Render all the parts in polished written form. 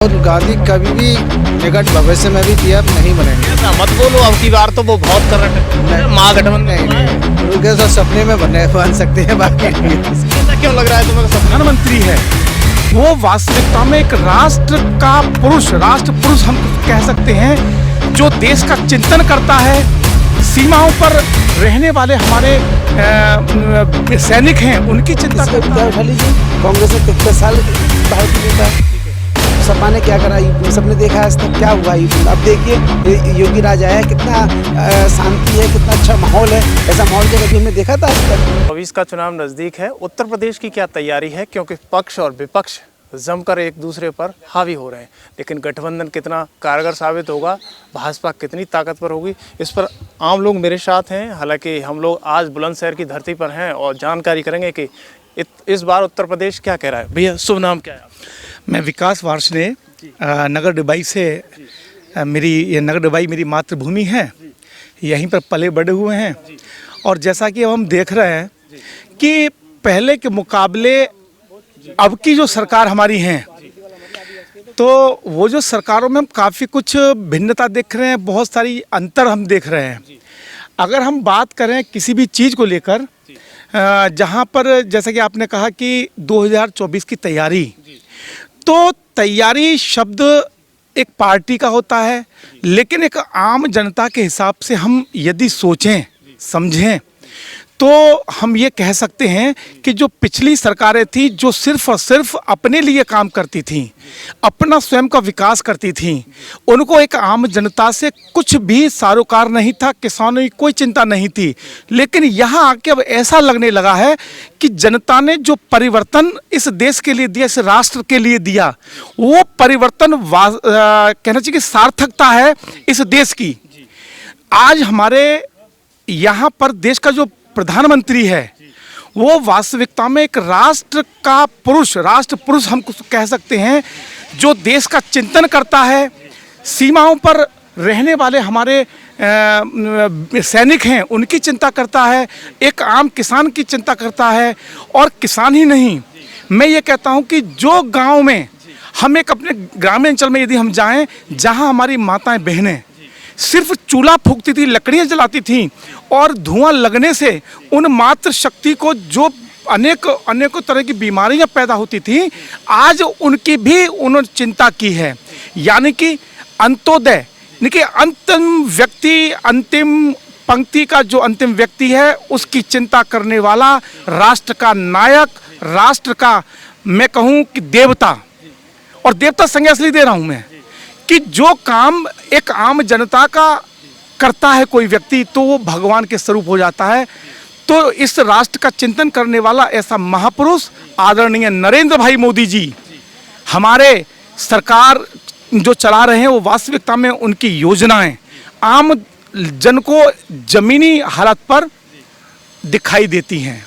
और गांधी कभी भी निकट भविष्य में भी पीएम नहीं बनेंगे। ऐसा मत बोलो, अब की बार तो वो बहुत करंट है। महागठबंधन नहीं उनके तो सपने में बन सकते हैं, बाकी ऐसा क्यों लग रहा है तुम्हें? प्रधानमंत्री है वो वास्तविकता में एक राष्ट्र पुरुष हम कह सकते हैं, जो देश का चिंतन करता है। सीमाओं पर रहने वाले हमारे सैनिक हैं, उनकी चिंता करता है। कांग्रेस ने 33 साल भारत में नेता सपा ने क्या करा, सबने देखा आज तक क्या हुआ। अब देखिए योगी राज आया, कितना शांति है, कितना अच्छा माहौल है। ऐसा माहौल जब कभी हमने देखा था आज तक। 24 का चुनाव नजदीक है। उत्तर प्रदेश की क्या तैयारी है, क्योंकि पक्ष और विपक्ष जमकर एक दूसरे पर हावी हो रहे हैं। लेकिन गठबंधन कितना कारगर साबित होगा, भाजपा कितनी ताकतवर होगी, इस पर आम लोग मेरे साथ हैं। हालांकि हम लोग आज बुलंदशहर की धरती पर हैं और जानकारी करेंगे कि इस बार उत्तर प्रदेश क्या कह रहा है। भैया शुभ नाम क्या है? मैं विकास वार्ष्णे, नगर डिबाई से। ये नगर डिबाई मेरी मातृभूमि है, यहीं पर पले बड़े हुए हैं। और जैसा कि अब हम देख रहे हैं कि पहले के मुकाबले अब की जो सरकार हमारी है, तो वो जो सरकारों में हम काफ़ी कुछ भिन्नता देख रहे हैं, बहुत सारी अंतर हम देख रहे हैं। अगर हम बात करें किसी भी चीज़ को लेकर, जहाँ पर जैसा कि आपने कहा कि 2024 की तैयारी, तो तैयारी शब्द एक पार्टी का होता है, लेकिन एक आम जनता के हिसाब से हम यदि सोचें समझें तो हम ये कह सकते हैं कि जो पिछली सरकारें थी, जो सिर्फ और सिर्फ अपने लिए काम करती थीं, अपना स्वयं का विकास करती थीं, उनको एक आम जनता से कुछ भी सारोकार नहीं था, किसानों की कोई चिंता नहीं थी। लेकिन यहाँ आके अब ऐसा लगने लगा है कि जनता ने जो परिवर्तन इस देश के लिए दिया, इस राष्ट्र के लिए दिया, वो परिवर्तन कहना चाहिए कि सार्थकता है इस देश की। आज हमारे यहाँ पर देश का जो प्रधानमंत्री है, वो वास्तविकता में एक राष्ट्र पुरुष हम कह सकते हैं, जो देश का चिंतन करता है। सीमाओं पर रहने वाले हमारे सैनिक हैं, उनकी चिंता करता है। एक आम किसान की चिंता करता है। और किसान ही नहीं, मैं ये कहता हूँ कि जो गांव में हम एक अपने ग्रामीण अंचल में यदि हम जाएं, जहां हमारी माताएं बहनें सिर्फ चूल्हा फूंकती थी, लकड़ियाँ जलाती थीं, और धुआं लगने से उन मातृ शक्ति को जो अनेकों तरह की बीमारियां पैदा होती थीं, आज उनकी भी उन्होंने चिंता की है। यानी कि अंत्योदय, यानी कि अंतिम पंक्ति का जो अंतिम व्यक्ति है, उसकी चिंता करने वाला राष्ट्र का नायक, राष्ट्र का मैं कहूँ कि देवता। और देवता संज्ञा इसलिए दे रहा हूँ मैं कि जो काम एक आम जनता का करता है कोई व्यक्ति, तो वो भगवान के स्वरूप हो जाता है। तो इस राष्ट्र का चिंतन करने वाला ऐसा महापुरुष आदरणीय नरेंद्र भाई मोदी जी हमारे सरकार जो चला रहे हैं, वो वास्तविकता में उनकी योजनाएं आम जन को जमीनी हालत पर दिखाई देती हैं।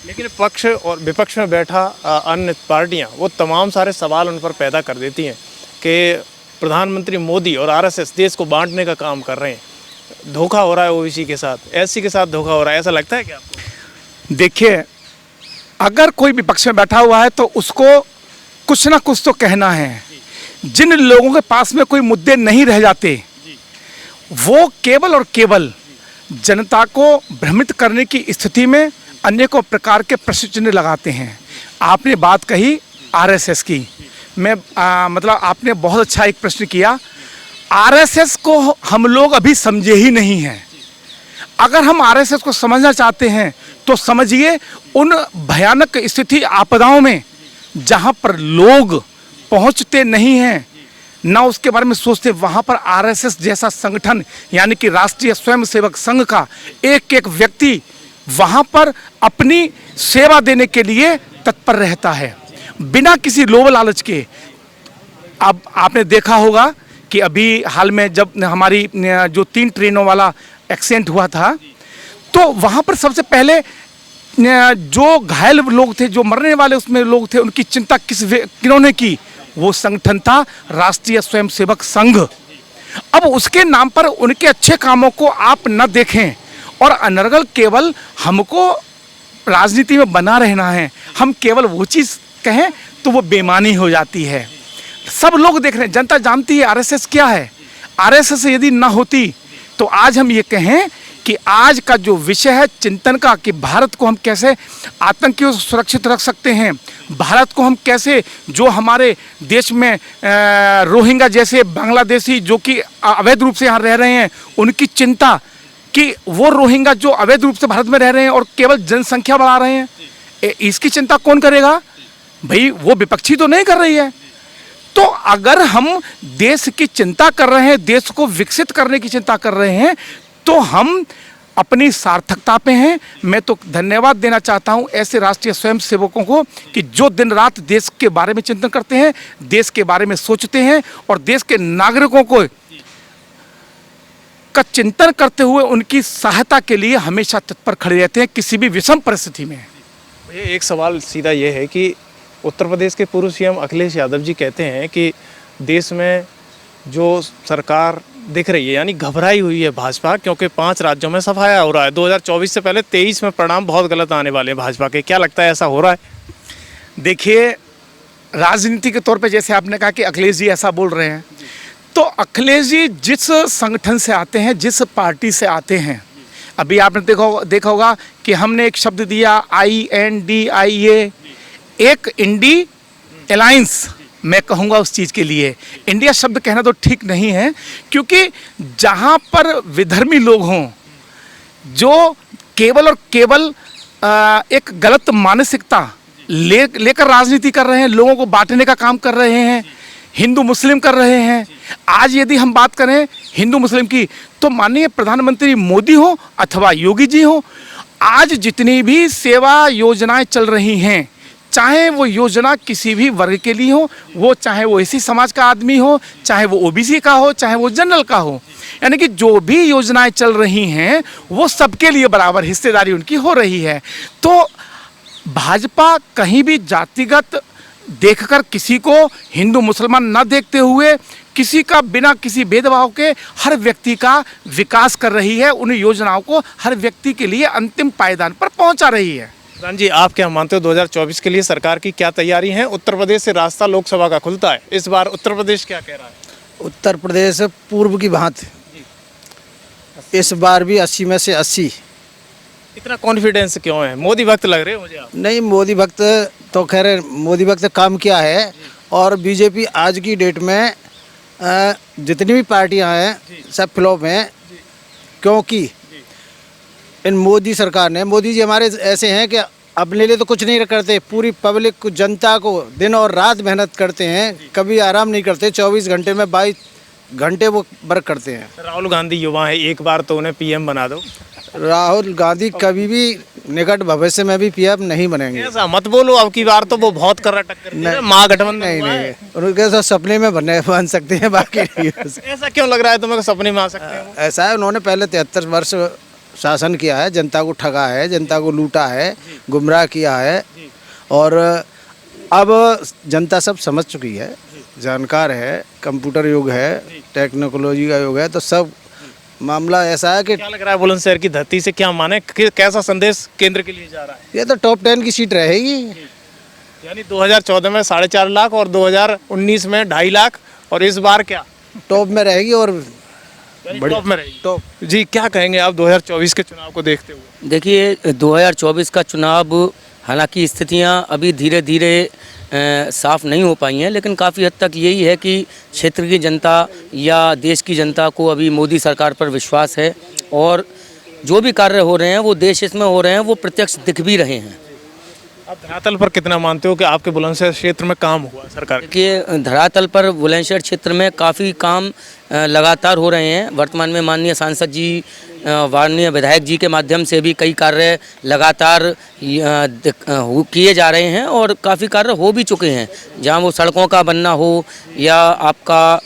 लेकिन पक्ष और विपक्ष में बैठा अन्य पार्टियां वो तमाम सारे सवाल उन पर पैदा कर देती हैं कि प्रधानमंत्री मोदी और आरएसएस देश को बांटने का काम कर रहे हैं, धोखा हो रहा है ओबीसी के साथ, एससी के साथ धोखा हो रहा है। ऐसा लगता है क्या आपको? देखिए, अगर कोई विपक्ष में बैठा हुआ है तो उसको कुछ ना कुछ तो कहना है। जिन लोगों के पास में कोई मुद्दे नहीं रह जाते, वो केवल और केवल जनता को भ्रमित करने की स्थिति में अनेकों प्रकार के प्रश्न चिन्ह लगाते हैं। आपने बात कही आरएसएस की, मतलब आपने बहुत अच्छा एक प्रश्न किया। आरएसएस को हम लोग अभी समझे ही नहीं हैं। अगर हम आरएसएस को समझना चाहते हैं तो समझिए उन भयानक स्थिति आपदाओं में जहां पर लोग पहुंचते नहीं हैं, ना उसके बारे में सोचते, वहां पर आरएसएस जैसा संगठन, यानी कि राष्ट्रीय स्वयंसेवक संघ का एक एक व्यक्ति वहां पर अपनी सेवा देने के लिए तत्पर रहता है, बिना किसी लोभ लालच के। अब आपने देखा होगा कि अभी हाल में जब हमारी जो 3 ट्रेनों वाला एक्सीडेंट हुआ था, तो वहाँ पर सबसे पहले जो घायल लोग थे, जो मरने वाले उसमें लोग थे, उनकी चिंता किन्होंने की? वो संगठन था राष्ट्रीय स्वयंसेवक संघ। अब उसके नाम पर उनके अच्छे कामों को आप न देखें और अनर्गल केवल हमको राजनीति में बना रहना है, हम केवल वो चीज़ कहें, तो वो बेईमानी हो जाती है। सब लोग देख रहे हैं, जनता जानती है आरएसएस क्या है। आरएसएस यदि ना होती तो आज हम ये कहें कि आज का जो विषय है चिंतन का, कि भारत को हम कैसे आतंकियों से सुरक्षित रख सकते हैं, भारत को हम कैसे, जो हमारे देश में रोहिंग्या जैसे बांग्लादेशी जो कि अवैध रूप से यहाँ रह रहे हैं, उनकी चिंता कि वो रोहिंग्या जो अवैध रूप से भारत में रह रहे हैं और केवल जनसंख्या बढ़ा रहे हैं, इसकी चिंता कौन करेगा भाई? वो विपक्षी तो नहीं कर रही है। तो अगर हम देश की चिंता कर रहे हैं, देश को विकसित करने की चिंता कर रहे हैं, तो हम अपनी सार्थकता पे हैं। मैं तो धन्यवाद देना चाहता हूं ऐसे राष्ट्रीय स्वयंसेवकों को कि जो दिन रात देश के बारे में चिंतन करते हैं, देश के बारे में सोचते हैं और देश के नागरिकों को का चिंतन करते हुए उनकी सहायता के लिए हमेशा तत्पर खड़े रहते हैं किसी भी विषम परिस्थिति में। ये एक सवाल सीधा ये है कि उत्तर प्रदेश के पूर्व सीएम अखिलेश यादव जी कहते हैं कि देश में जो सरकार दिख रही है यानी घबराई हुई है भाजपा, क्योंकि 5 राज्यों में सफाया हो रहा है। 2024 से पहले 23 में परिणाम बहुत गलत आने वाले हैं भाजपा के। क्या लगता है ऐसा हो रहा है? देखिए, राजनीति के तौर पे जैसे आपने कहा कि अखिलेश जी ऐसा बोल रहे हैं, तो अखिलेश जी जिस संगठन से आते हैं, जिस पार्टी से आते हैं, अभी आपने देखा होगा कि हमने एक शब्द दिया INDIA, एक इंडी अलायंस, मैं कहूँगा उस चीज़ के लिए इंडिया शब्द कहना तो ठीक नहीं है, क्योंकि जहाँ पर विधर्मी लोग हों जो केवल और केवल एक गलत मानसिकता लेकर राजनीति कर रहे हैं, लोगों को बांटने का काम कर रहे हैं, हिंदू मुस्लिम कर रहे हैं। आज यदि हम बात करें हिंदू मुस्लिम की, तो माननीय प्रधानमंत्री मोदी हो अथवा योगी जी हो, आज जितनी भी सेवा योजनाएं चल रही हैं, चाहे वो योजना किसी भी वर्ग के लिए हो, वो चाहे वो इसी समाज का आदमी हो, चाहे वो ओबीसी का हो, चाहे वो जनरल का हो, यानी कि जो भी योजनाएं चल रही हैं वो सबके लिए बराबर हिस्सेदारी उनकी हो रही है। तो भाजपा कहीं भी जातिगत देखकर किसी को हिंदू मुसलमान न देखते हुए किसी का बिना किसी भेदभाव के हर व्यक्ति का विकास कर रही है, उन योजनाओं को हर व्यक्ति के लिए अंतिम पायदान पर पहुंचा रही है। प्रधान जी, आप क्या मानते हो 2024 के लिए सरकार की क्या तैयारी है? उत्तर प्रदेश से रास्ता लोकसभा का खुलता है, इस बार उत्तर प्रदेश क्या कह रहा है? उत्तर प्रदेश पूर्व की भांति इस बार भी 80 में से 80। इतना कॉन्फिडेंस क्यों है? मोदी भक्त लग रहे हो मुझे आप। नहीं, मोदी भक्त तो खैर मोदी भक्त काम किया है, और बीजेपी आज की डेट में जितनी भी पार्टियां हैं सब फ्लॉप हैं, क्योंकि इन मोदी सरकार ने, मोदी जी हमारे ऐसे हैं कि अपने लिए तो कुछ नहीं करते, पूरी पब्लिक को, जनता को दिन और रात मेहनत करते हैं, कभी आराम नहीं करते, 24 घंटे में 22 घंटे वो वर्क करते हैं। राहुल गांधी युवा है, एक बार तो उन्हें पीएम बना दो। राहुल गांधी कभी भी निकट भविष्य में भी पीएम नहीं बनेंगे। ऐसा मत बोलो, अब की बार तो वो बहुत कर रहा टक्कर, महागठबंधन नहीं हुआ है। नहीं, उनके साथ सपने में बन सकते हैं, बाकी नहीं। ऐसा क्यों लग रहा है तुम्हें सपने में आ सकते हैं? ऐसा है, उन्होंने पहले 73 वर्ष शासन किया है, जनता को ठगा है, जनता को लूटा है, गुमराह किया है, और अब जनता सब समझ चुकी है, जानकार है, कंप्यूटर युग है, टेक्नोलॉजी का युग है, तो सब मामला ऐसा है कि क्या लग रहा है बुलंदशहर की धरती से क्या माने, कैसा संदेश केंद्र के लिए जा रहा है? ये तो टॉप 10 की सीट रहेगी। यानी 2014 में 4.5 लाख और 2019 में 2.5 लाख, और इस बार क्या टॉप में रहेगी, और टॉप में रहेगी। टॉप। जी, क्या कहेंगे आप 2024 के चुनाव को देखते हुए? देखिए, 2024 का चुनाव, हालांकि स्थितियां अभी धीरे धीरे साफ नहीं हो पाई हैं, लेकिन काफ़ी हद तक यही है कि क्षेत्र की जनता या देश की जनता को अभी मोदी सरकार पर विश्वास है, और जो भी कार्य हो रहे हैं वो देश हित में हो रहे हैं, वो प्रत्यक्ष दिख भी रहे हैं। आप धरातल पर कितना मानते हो कि आपके बुलंदशहर क्षेत्र में काम हुआ सरकार? देखिए, धरातल पर बुलंदशहर क्षेत्र में काफ़ी काम लगातार हो रहे हैं। वर्तमान में माननीय सांसद जी, माननीय विधायक जी के माध्यम से भी कई कार्य लगातार किए जा रहे हैं, और काफ़ी कार्य हो भी चुके हैं, जहां वो सड़कों का बनना हो या आपका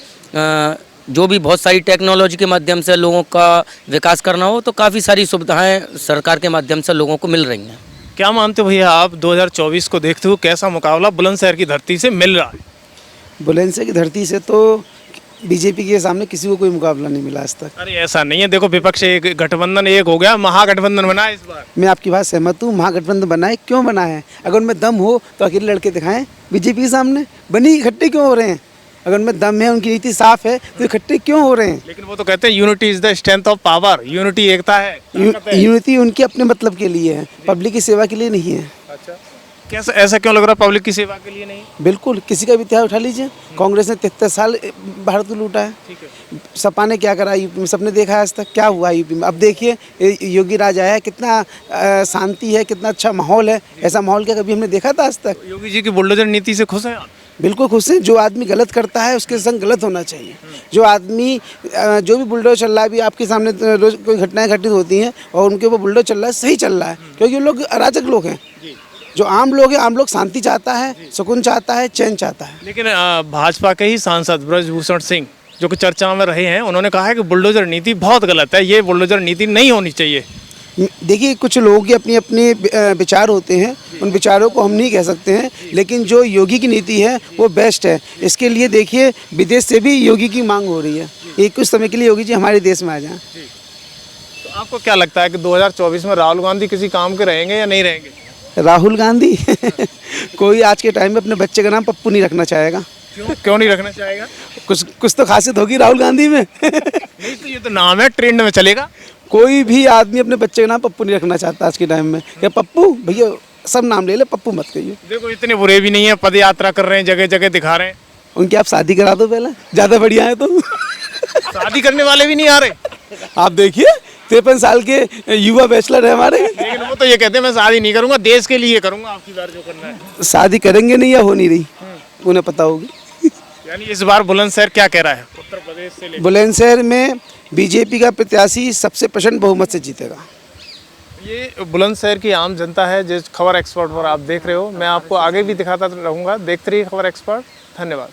जो भी बहुत सारी टेक्नोलॉजी के माध्यम से लोगों का विकास करना हो, तो काफ़ी सारी सुविधाएं सरकार के माध्यम से लोगों को मिल रही हैं। क्या मानते हो भैया आप 2024 को देखते हुए कैसा मुकाबला बुलंदशहर की धरती से मिल रहा है? बुलंदशहर की धरती से तो बीजेपी के सामने किसी को कोई मुकाबला नहीं मिला आज तक। अरे ऐसा नहीं है, देखो विपक्ष एक, गठबंधन एक हो गया, महागठबंधन बना है इस बार। मैं आपकी बात सहमत हूँ, महागठबंधन बनाए, क्यों बना है? अगर उनमें दम हो तो अकेले लड़के दिखाएं बीजेपी के सामने, बनी इकट्ठे क्यों हो रहे हैं? अगर उनमें दम है, उनकी नीति साफ है, तो इकट्ठे क्यों हो रहे हैं? लेकिन वो तो कहते हैं unity is the strength of power, unity एकता है, ताकत है। यूनिटी उनके अपने मतलब के लिए है, पब्लिक की सेवा के लिए नहीं है। अच्छा, कैसा ऐसा क्यों लग रहा है पब्लिक की सेवा के लिए नहीं? बिल्कुल, किसी का भी इतिहास उठा लीजिए, कांग्रेस ने 73 साल भारत को लूटा है। ठीक है। सपा ने क्या करा यूपी में, सबने देखा है आज तक क्या हुआ यूपी में। अब देखिए योगी राज आया है, कितना शांति है, कितना अच्छा माहौल है। ऐसा माहौल क्या कभी हमने देखा था आज तक? योगी जी की बुलडोजर नीति से खुश हैं आप? बिल्कुल खुश हैं। जो आदमी गलत करता है उसके संग गलत होना चाहिए। जो आदमी जो भी बुलडोजर चल रहा है, अभी आपके सामने रोज कोई घटनाएं घटित होती हैं और उनके ऊपर बुलडोजर चल रहा है, सही चल रहा है, क्योंकि लोग अराजक लोग हैं। जो आम लोग हैं, आम लोग शांति चाहता है, सुकून चाहता है, चैन चाहता है। लेकिन भाजपा के ही सांसद ब्रजभूषण सिंह जो कि चर्चा में रहे हैं, उन्होंने कहा है कि बुलडोजर नीति बहुत गलत है, ये बुलडोजर नीति नहीं होनी चाहिए। देखिए, कुछ लोगों के अपने अपने विचार होते हैं, उन विचारों को हम नहीं कह सकते हैं, लेकिन जो योगी की नीति है वो बेस्ट है। इसके लिए देखिए विदेश से भी योगी की मांग हो रही है, एक कुछ समय के लिए योगी जी हमारे देश में आ जाएं। तो आपको क्या लगता है कि 2024 में राहुल गांधी किसी काम के रहेंगे या नहीं रहेंगे? राहुल गांधी कोई आज के टाइम में अपने बच्चे का नाम पप्पू नहीं रखना चाहेगा। क्यों नहीं रखना चाहेगा? कुछ तो खासियत होगी राहुल गांधी में। नहीं तो ये तो नाम है, ट्रेंड में चलेगा। कोई भी आदमी अपने बच्चे का नाम पप्पू नहीं रखना चाहता आज के टाइम में। क्या पप्पू भैया, सब नाम ले ले, पप्पू मत कहिए। देखो इतने बुरे भी नहीं है, पद यात्रा कर रहे हैं, जगह जगह दिखा रहे हैं। उनकी आप शादी करा दो पहले, ज़्यादा बढ़िया है तो। शादी करने वाले भी नहीं आ रहे। आप देखिए 53 साल के युवा बैचलर है हमारे। लेकिन वो तो ये कहते हैं मैं शादी नहीं करूंगा, देश के लिए करूंगा, आपकी बार जो करना है। शादी करेंगे नहीं या हो नहीं रही, उन्हें पता होगी। यानी इस बार बुलंदशहर क्या कह रहा है? उत्तर प्रदेश से लेकर बुलंदशहर में बीजेपी का प्रत्याशी सबसे प्रचंड बहुमत से जीतेगा। ये बुलंदशहर की आम जनता है जिस खबर एक्सपर्ट पर आप देख रहे हो। मैं आपको आगे भी दिखाता रहूँगा। देखते रहिए खबर एक्सपर्ट। धन्यवाद।